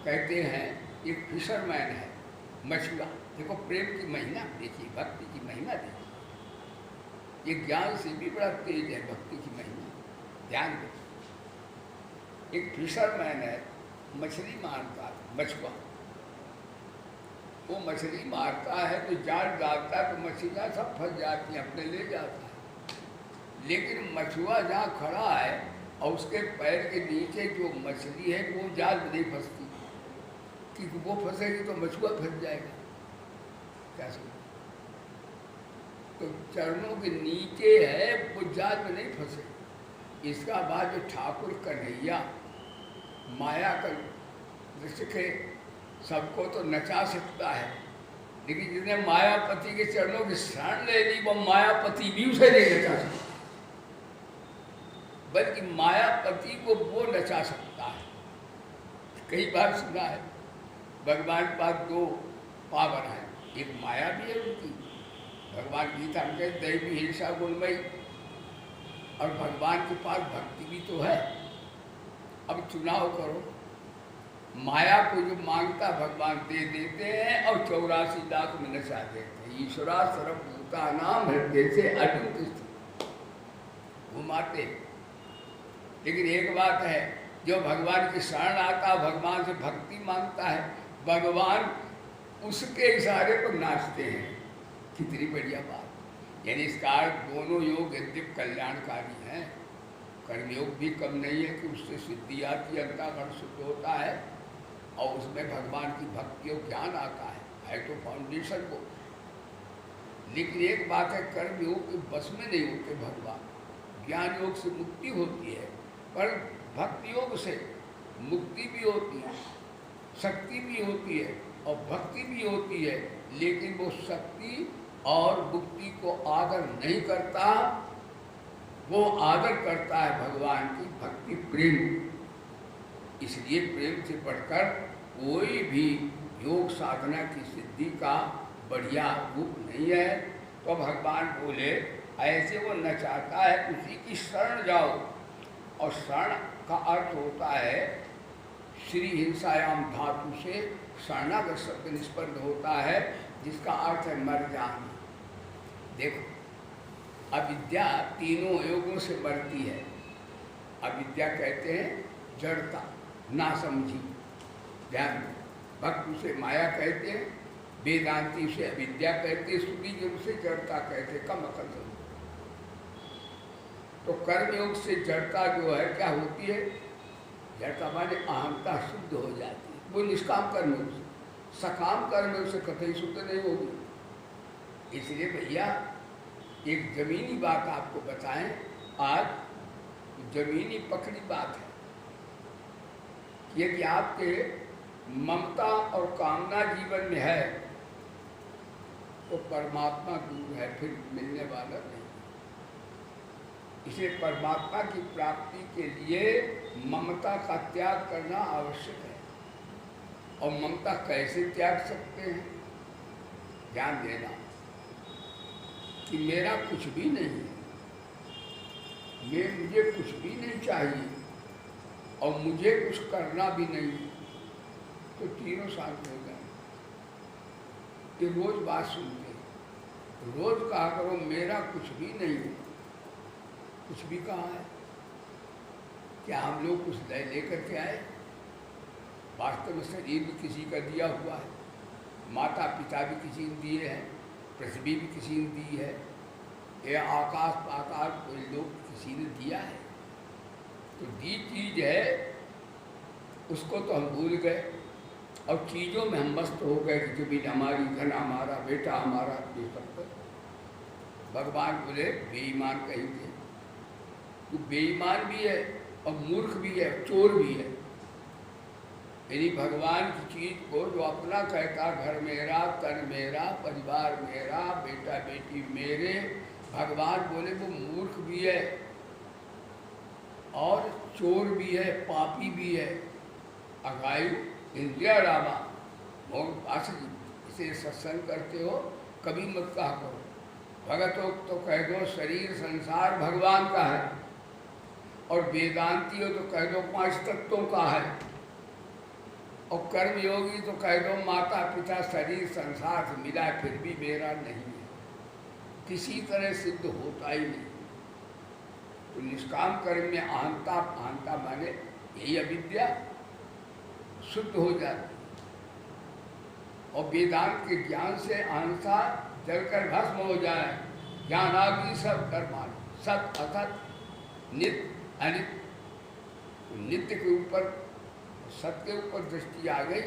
कहते हैं एक फिशरमैन है, मछुआ। देखो प्रेम की महिमा देखिए, भक्ति की महिमा देखिए। ये ज्ञान से भी बड़ा तेज है भक्ति की महिमा। ध्यान दो। एक फिशरमैन है, मछली मारता है, मछुआ। वो मछली मारता है तो जाल डालता है तो मछलियाँ सब फंस जाती हैं, अपने ले जाता है। लेकिन मछुआ जहाँ खड़ा है और उसके पैर के नीचे जो मछली है वो जाल में नहीं फंसती, क्योंकि वो फंसेगी तो मछुआ फंस जाएगा। क्या समझ? तो चरणों के नीचे है वो जाल में नहीं फंसे। इसका बाद जो ठाकुर कन्हैया माया का दृश्य के सबको तो नचा सकता है, लेकिन जिसने मायापति के चरणों की शरण ले ली वो मायापति भी उसे नहीं नचा सकता, बल्कि मायापति को वो नचा सकता है। कई बार सुना है भगवान के पास दो पावर है, एक माया भी है उनकी, भगवान गीता में कहते दैवी हिंसा गुणमयी, और भगवान के पास भक्ति भी तो है। अब चुनाव करो, माया को जो मांगता भगवान दे देते हैं और 84 लाख में नचा देते हैं। ईश्वरा सर्वभूता नाम हृदय से अटूट घुमाते। लेकिन एक बात है, जो भगवान की शरण आता, भगवान से भक्ति मांगता है, भगवान उसके इशारे पर नाचते हैं। कितनी बढ़िया बात। यानी इसका अर्थ दोनों योग यद्यप कल्याणकारी हैं, कर्मयोग भी कम नहीं है कि उससे सिद्धि आती, अंतःकरण शुद्ध होता है और उसमें भगवान की भक्ति और ज्ञान आता है तो फाउंडेशन को। लेकिन एक बात है, कर्म योग के बस में नहीं होते भगवान। ज्ञान योग से मुक्ति होती है, पर भक्ति योग से मुक्ति भी होती है, शक्ति भी होती है और भक्ति भी होती है। लेकिन वो शक्ति और मुक्ति को आदर नहीं करता, वो आदर करता है भगवान की भक्ति प्रेम। इसलिए प्रेम से बढ़कर कोई भी योग साधना की सिद्धि का बढ़िया रूप नहीं है। तो भगवान बोले ऐसे वो नचाता है, उसी की शरण जाओ। और शरण का अर्थ होता है श्री हिंसायाम धातु से शरणागत शब्द निष्पन्न होता है, जिसका अर्थ है मर जाना। देखो, अविद्या तीनों योगों से मरती है। अविद्या कहते हैं जड़ता, ना समझी, ध्यान। भक्त उसे माया कहते हैं, वेदांती उसे अविद्या कहते हैं, सुधी जी उसे जड़ता कहते हैं, कम अकल। तो कर्म योग से जड़ता जो है क्या होती है? जड़ता माने अहंता शुद्ध हो जाती है। वो निष्काम कर्म योग से, सकाम कर्म योग से कतई शुद्ध नहीं होगी। इसलिए भैया एक जमीनी बात आपको बताएं आज, जमीनी पकड़ी बात है। यदि आपके ममता और कामना जीवन में है तो परमात्मा दूर है, फिर मिलने वाला नहीं। इसे परमात्मा की प्राप्ति के लिए ममता का त्याग करना आवश्यक है। और ममता कैसे त्याग सकते हैं? ध्यान देना कि मेरा कुछ भी नहीं है, मुझे कुछ भी नहीं चाहिए और मुझे कुछ करना भी नहीं, तो तीनों शांत हो जाए। कि रोज बात सुनते, रोज कहा करो मेरा कुछ भी नहीं है। कुछ भी कहाँ है? क्या हम लोग कुछ लेकर के आए? वास्तव में शरीर भी किसी का दिया हुआ है, माता पिता भी किसी ने दिए हैं, पृथ्वी भी किसी ने दी है, ये आकाश पाताल कोई लोग किसी ने दिया है। तो दी चीज है उसको तो हम भूल गए और चीज़ों में हम मस्त हो गए कि जमीन हमारी, धन हमारा, बेटा हमारा, ये सब पर। भगवान बोले बेईमान कहेंगे, तो बेईमान भी है और मूर्ख भी है, चोर भी है। यानी भगवान की चीज़ को जो अपना कहता, घर मेरा, तन मेरा, परिवार मेरा, बेटा बेटी मेरे, भगवान बोले वो मूर्ख भी है और चोर भी है, पापी भी है। अगायु इंद्रिया रामा मोह इसे सत्संग करते हो कभी मत कहा करो। भगतों तो कह दो शरीर संसार भगवान का है, और वेदांती हो तो कह दो 5 तत्वों का है, और कर्मयोगी तो कह दो माता पिता शरीर संसार से मिला फिर भी मेरा नहीं है। किसी तरह सिद्ध होता ही नहीं। तो निष्काम कर्म में अहंता, अहंता माने यही अविद्या शुद्ध हो जाती, और वेदांत के ज्ञान से अहंता जलकर भस्म हो जाए। ज्ञान आदि सब कर्म सत असत, नित्य अनित्य। नित्य के ऊपर, सत्य के ऊपर दृष्टि आ गई,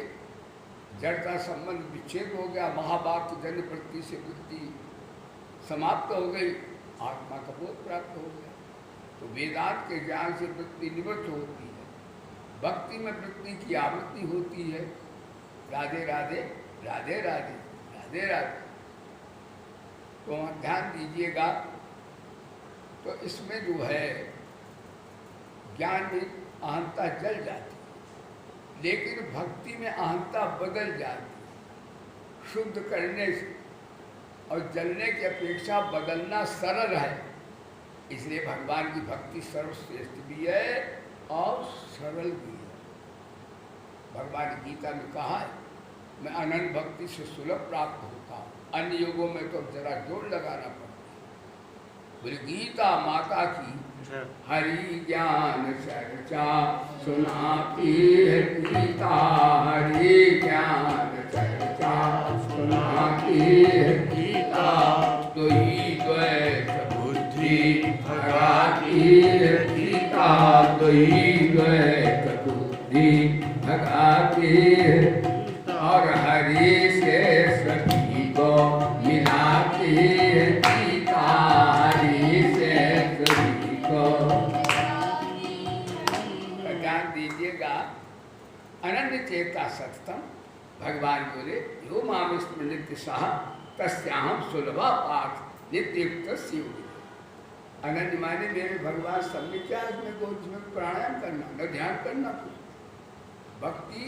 जड़ का संबंध विच्छेद हो गया, महावाक्य जन्य वृत्ति से वृत्ति समाप्त हो गई, आत्मा का बोध प्राप्त हो गया। तो वेदांत के ज्ञान से वृत्ति निवृत्त होती है, भक्ति में वृत्ति की आवृत्ति होती है। राधे राधे राधे राधे राधे राधे। तो ध्यान दीजिएगा, तो इसमें जो है ज्ञान में अहंता जल जाती, लेकिन भक्ति में अहंता बदल जाती शुद्ध करने से। और जलने की अपेक्षा बदलना सरल है, इसलिए भगवान की भक्ति सर्वश्रेष्ठ भी है और सरल भी है। भगवान गीता में कहा है, मैं अनन्य भक्ति से सुलभ प्राप्त होता हूँ, अन्य युगों में तो जरा जोर लगाना पड़ता है। बोले गीता माता की हरि ज्ञान चर्चा सुनाती है गीता, हरि ज्ञान चर्चा सुनाती है गीता। तो ही द्वैत बुद्धि भगाती है गीता, तो ही द्वैत बुद्धि भगाती है, और हरि से सभी को मिलाती है गीता, हरि से सभी को। ध्यान दीजिएगा, अनन्य चेता सततम, भगवान बोले यो माम स्मृति सह तस्याहम सुलभा पाठ नित्य युक्त शिव। अनन्य माने मेरे भगवान सब में क्या, इसमें को इसमें प्राणायाम करना न ध्यान करना, कुछ भक्ति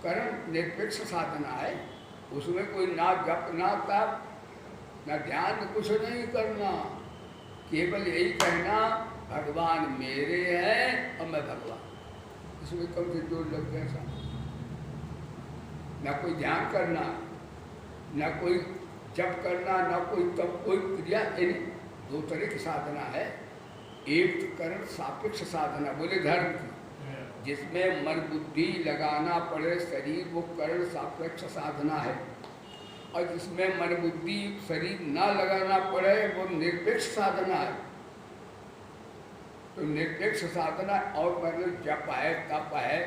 कर्म निरपेक्ष साधना है, उसमें कोई ना जप ना तप ना ध्यान, कुछ नहीं करना, केवल यही कहना भगवान मेरे हैं और मैं भगवान। इसमें कम से जोर लग गया साहब। ना कोई ध्यान करना, ना कोई जप करना, ना कोई तप, कोई क्रिया। यानी दो तरह की साधना है, एक तो कर्म सापेक्ष साधना बोले धर्म की, जिसमें मन बुद्धि लगाना पड़े शरीर, वो कर्ण सापेक्ष साधना है। और जिसमें मन बुद्धि शरीर ना लगाना पड़े वो निरपेक्ष साधना है। तो निरपेक्ष साधना और मतलब जप है, तप है,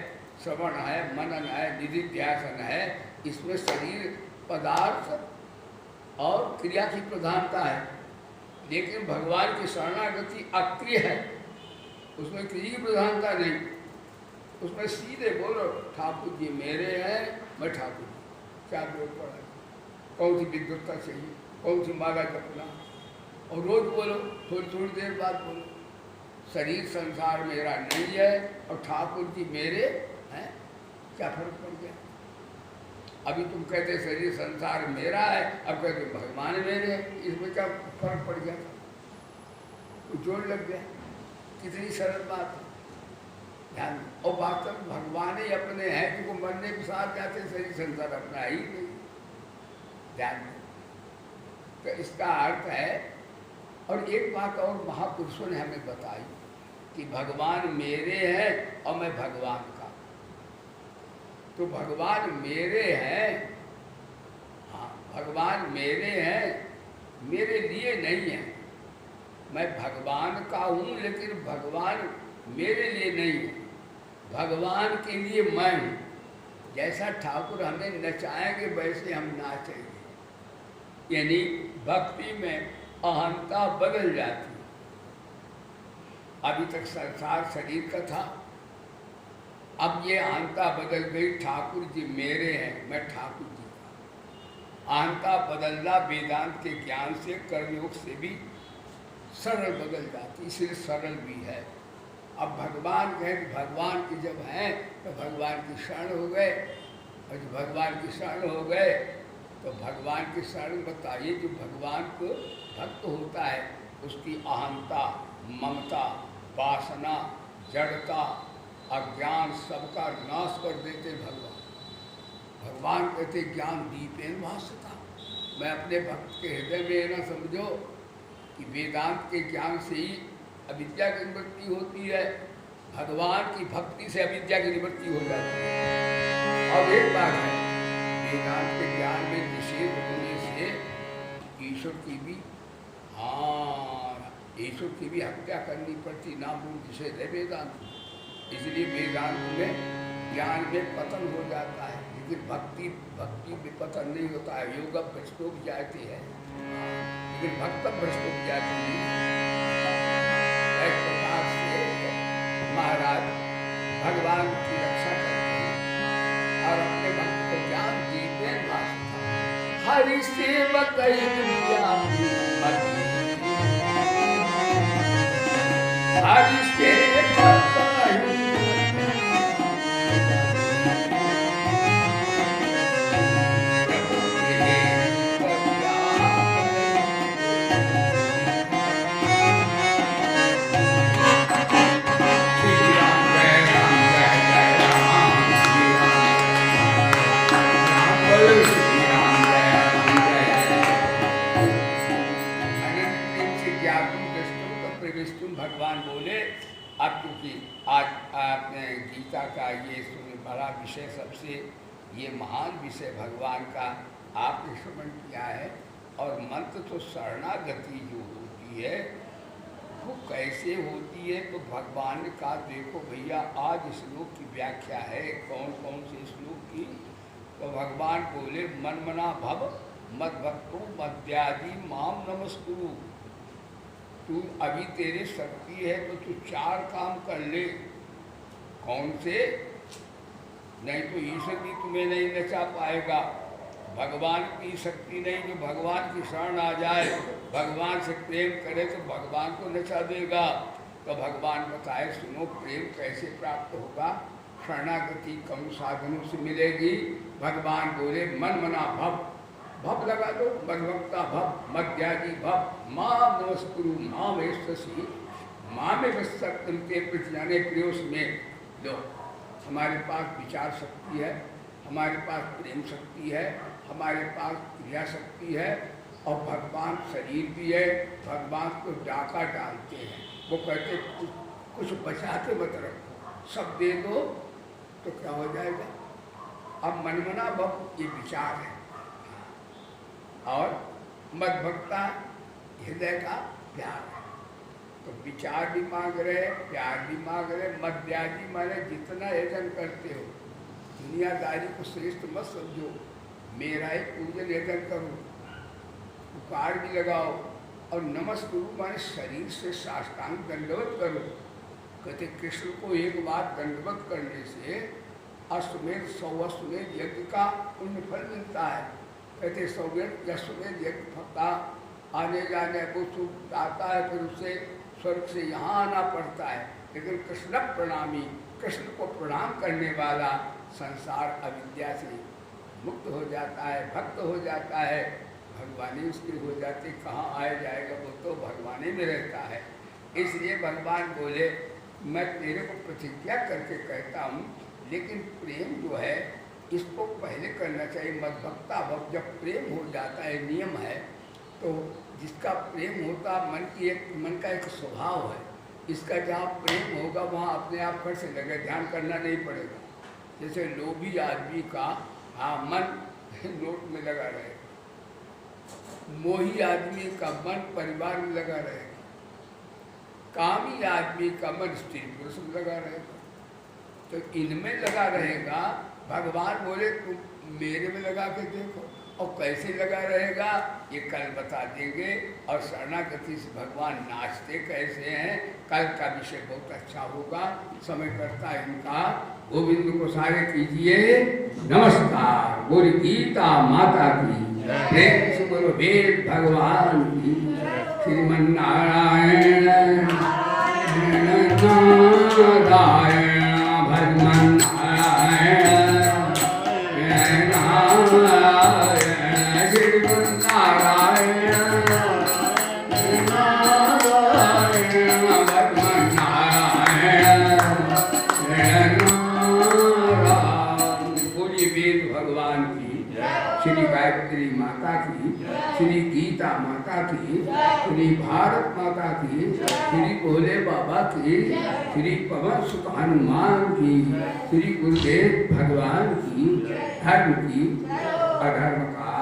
श्रवण है, मनन है, निधिध्यासन है, इसमें शरीर पदार्थ और क्रिया की प्रधानता है। लेकिन भगवान की शरणागति अक्रिय है, उसमें क्रिया की प्रधानता नहीं, उसमें सीधे बोलो ठाकुर जी मेरे हैं, मैं ठाकुर जी। क्या जोर पड़ा है, कौन सी विद्वत्ता चाहिए, कौन सी माला जपना, और रोज बोलो, थोड़ी थोड़ी देर बाद बोलो शरीर संसार मेरा नहीं है और ठाकुर जी मेरे हैं। क्या फर्क पड़ गया? अभी तुम कहते शरीर संसार मेरा है, अब कहते भगवान मेरे हैं, इसमें क्या फर्क पड़ गया? तो जोर लग गया। कितनी सरल बात है, ध्यान। और वास्तव भगवान ही अपने हैं, क्योंकि मरने के साथ जाते शरीर संसार अपना ही नहीं, ध्यान। तो इसका अर्थ है। और एक बात और महापुरुषों ने हमें बताई कि भगवान मेरे हैं और मैं भगवान का। तो भगवान मेरे हैं, हाँ भगवान मेरे हैं, मेरे लिए नहीं है। मैं भगवान का हूँ, लेकिन भगवान मेरे लिए नहीं है, भगवान के लिए मैं हूँ। जैसा ठाकुर हमें नचाएंगे वैसे हम नाचेंगे। यानी भक्ति में अहंता बदल जाती है। अभी तक संसार शरीर का था, अब ये अहंता बदल गई, ठाकुर जी मेरे हैं, मैं ठाकुर जी का। अहंता बदलना वेदांत के ज्ञान से, कर्मयोग से भी सरल बदल जाती, इसलिए सरल भी है। अब भगवान कहें, भगवान की जब हैं तो भगवान की शरण हो गए, और जब भगवान की शरण हो गए तो भगवान की शरण बताइए। जो भगवान को भक्त होता है उसकी अहंता, ममता, वासना, जड़ता, अज्ञान सबका नाश कर देते भगवान। भगवान कहते ज्ञान दीपेन भासता। मैं अपने भक्त के हृदय में न समझो कि वेदांत के ज्ञान से ही अविद्या की निवृत्ति होती है, भगवान की भक्ति से अविद्या की निवृत्ति हो जाती है। और एक बात है, वेदांत के ज्ञान में निषेध होने से ईश्वर की भी, हाँ ईश्वर की भी हत्या करनी पड़ती ना बुद्धि से है वेदांत। इसलिए वेदांत में ज्ञान में पतन हो जाता है, लेकिन भक्ति में पतन नहीं होता है। योग भ्रष्टो जाती है, लेकिन भक्त भ्रष्टो जाती नहीं। एक प्रकार से महाराज भगवान की रक्षा करते हैं और अपने भक्त को ज्ञान देते हैं। हरि सेवक हरि सेवक भगवान बोले। अब क्योंकि आज आपने गीता का ये सुने बड़ा विषय, सबसे ये महान विषय भगवान का आपने श्रवण किया है। और मंत्र तो शरणागति जो होती है वो कैसे होती है, तो भगवान का देखो भैया आज श्लोक की व्याख्या है। कौन कौन से श्लोक की? तो भगवान बोले मन मना भव मद भक्तो मद्यादि माम नमस्कुरु। तू अभी तेरे शक्ति है तो तू 4 काम कर ले। कौन से? नहीं तो ईश्वर भी तुम्हें नहीं नचा पाएगा। भगवान की शक्ति नहीं, जो भगवान की शरण आ जाए, भगवान से प्रेम करे तो भगवान को नचा देगा। तो भगवान बताए सुनो प्रेम कैसे प्राप्त होगा? शरणागति कम साधनों से मिलेगी। भगवान बोले मन मना भव, भव लगा दो, मदभक्ता भव मद्यादि भव मां नमस्कुरु मां वेष्टसी मां में वस्तम के पृथ्वी प्रियोस में। दो हमारे पास विचार शक्ति है, हमारे पास प्रेम शक्ति है, हमारे पास क्रिया शक्ति है, और भगवान शरीर भी है। भगवान को डाका डालते हैं, वो कहते कुछ बचा के मत रखो, सब दे दो तो क्या हो जाएगा। अब मनमना भव ये विचार है, और मदभक्ता हृदय का प्यार है। तो विचार भी मांग रहे, प्यार भी मांग रहे। मद्यादि माने जितना यजन करते हो, दुनियादारी को श्रेष्ठ मत समझो, मेरा ही पूजन यजन करो, पुकार भी लगाओ। और नमस्कुरु माने शरीर से साष्टांग दंडवत करो। कहते कृष्ण को एक बार दंडवत करने से अश्वमेध 100 अश्वमेध यज्ञ का पुण्य फल मिलता है। कहते अश्वमेध यज्ञ का आने जाने वो सुख आता है, फिर उसे स्वर्ग से यहाँ आना पड़ता है। लेकिन कृष्ण प्रणामी, कृष्ण को प्रणाम करने वाला संसार अविद्या से मुक्त हो जाता है, भक्त हो जाता है, भगवानी उसकी हो जाती। कहाँ आए जाएगा, वो तो भगवानी में रहता है। इसलिए भगवान बोले मैं तेरे को प्रतिज्ञा करके कहता हूँ, लेकिन प्रेम जो है इसको पहले करना चाहिए। मदभक्ता भव, जब प्रेम हो जाता है, नियम है, तो जिसका प्रेम होता मन का एक स्वभाव है, इसका जहाँ प्रेम होगा वहाँ अपने आप फट से लगे, ध्यान करना नहीं पड़ेगा। जैसे लोभी आदमी का मन नोट में लगा रहेगा, मोही आदमी का मन परिवार में लगा रहेगा, कामी आदमी का मन स्त्री पुरुष में लगा रहेगा। तो इनमें लगा रहेगा। भगवान बोले तुम मेरे में लगा के देखो, और कैसे लगा रहेगा ये कल बता देंगे। और शरणागति से भगवान नाचते कैसे हैं, कल का विषय बहुत अच्छा होगा। समय करता इनका गोविंद को सारे कीजिए नमस्कार। बोली गीता माता की, प्रेम से बोलो वेद भगवान की। श्रीमन्नारायण नारायण भगवान श्री गायत्री माता की, श्री गीता माता की, श्री भारत माता की, श्री भोले बाबा की, श्री पवन सुत हनुमान की, श्री गुरुदेव भगवान की। धर्म की अधर्म का,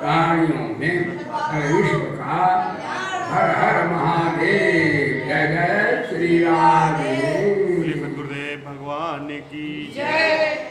प्राणियों में, विश्व का। हर हर महादेव। श्री राधे। बोलिए सद्गुरुदेव भगवान की जय।